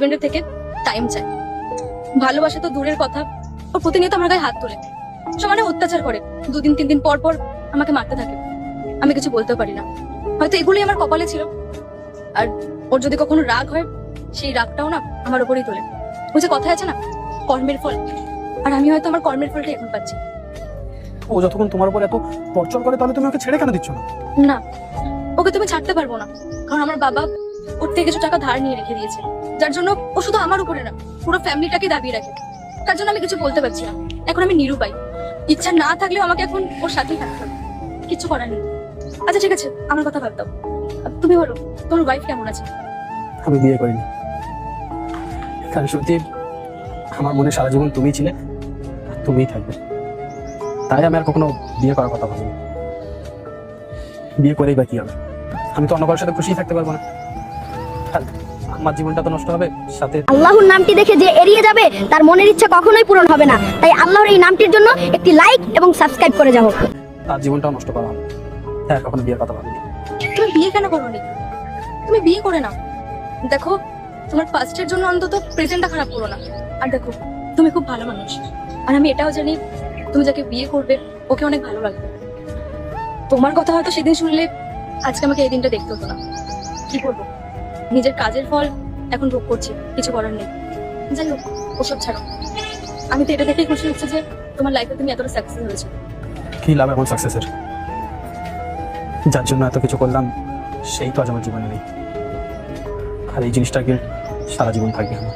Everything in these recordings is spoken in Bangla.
হাজবেন্ডের থেকে টাইম চায়। ভালোবাসা তো দূরের কথা, ও প্রতিনিয়ত আমার গায়ে হাত তোলে, সমানে অত্যাচার করে, 2 দিন 3 দিন পর পর আমাকে মারতে থাকে। আমি কিছু বলতেও পারি না, হয়তো এগুলোই আমার কপালে ছিল। আর ওর যদি কখনো রাগ হয়, সেই রাগটাও না আমার উপরেই তোলে। ওই যে কথায় আছে না, কর্মের ফল, আর আমি হয়তো আমার কর্মের ফলটাই এখন পাচ্ছি। ও যতক্ষণ তোমার উপর এত টর্চার করে, তাহলে তুমি ওকে ছেড়ে কেন দিচ্ছ না? না, ওকে তুমি ছাড়তে পারবো না, কারণ আমার বাবা ওর থেকে কিছু টাকা ধার নিয়ে রেখে দিয়েছে, যার জন্য ও শুধু আমার উপরে না, পুরো ফ্যামিলিটাকে দাবিয়ে রাখে। তার জন্য আমি কিছু বলতে পারছি না। এখন আমি নিরুপায়, ইচ্ছা না থাকলেও আমাকে এখন ওর সাথেই থাকতে হবে, কিছু করার নেই। আচ্ছা ঠিক আছে, আমার কথা বাদ দাও, তুমি বলো তোমার ওয়াইফ কেমন আছে? আমি বিয়ে করিনি, কারণ সত্যি আমার মনে সারা জীবন তুমিই ছিলে, আর তুমিই থাকবে। তাই আমি আর কখনো বিয়ে করার কথা ভাবিনি। বিয়ে করেই বা কি হবে? আমি তো অন্য কারোর সাথে খুশিই থাকতে পারবো না, আর আমার জীবনটা তো নষ্ট হবে সাথে। আল্লাহর নামটি দেখে যে এড়িয়ে যাবে, তার মনের ইচ্ছা কখনোই পূরণ হবে না। তাই আল্লাহর এই নামটির জন্য একটি লাইক এবং সাবস্ক্রাইব করে যাও। তার জীবনটাও নষ্ট করা হবে। হ্যাঁ, কখনো বিয়ের কথা ভাবিনি। তুমি বিয়ে কেন করোনি? তুমি বিয়ে করে নাও। দেখো, তোমার পাস্টের জন্য অন্তত প্রেজেন্টটা খারাপ করো না। আর দেখো, তুমি খুব ভালো মানুষ, আর আমি এটাও জানি তুমি যাকে বিয়ে করবে ওকে অনেক ভালো লাগবে। তোমার কথা হয়তো সেদিন শুনলে আজকে আমাকে এই দিনটা দেখতে হতো না। কি করবো, নিজের কাজের ফল এখন ভোগ করছি, কিছু করার নেই। যাই হোক, ওসব ছাড়ো। আমি তো এটা দেখেই খুশি হচ্ছে যে তোমার লাইফে তুমি এতটা সাকসেস হয়েছো। কি লাভ এমন সাকসেসের? যার জন্য এত কিছু করলাম সেই তো আজ আমার জীবনে নেই, আর এই জিনিসটাকে সারা জীবন থাকবে আমার।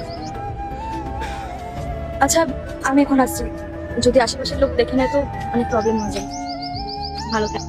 আচ্ছা, আমি এখন আসছি, যদি আশেপাশের লোক দেখে নেয় তো অনেক প্রবলেম হয়ে যায়। ভালো থাক।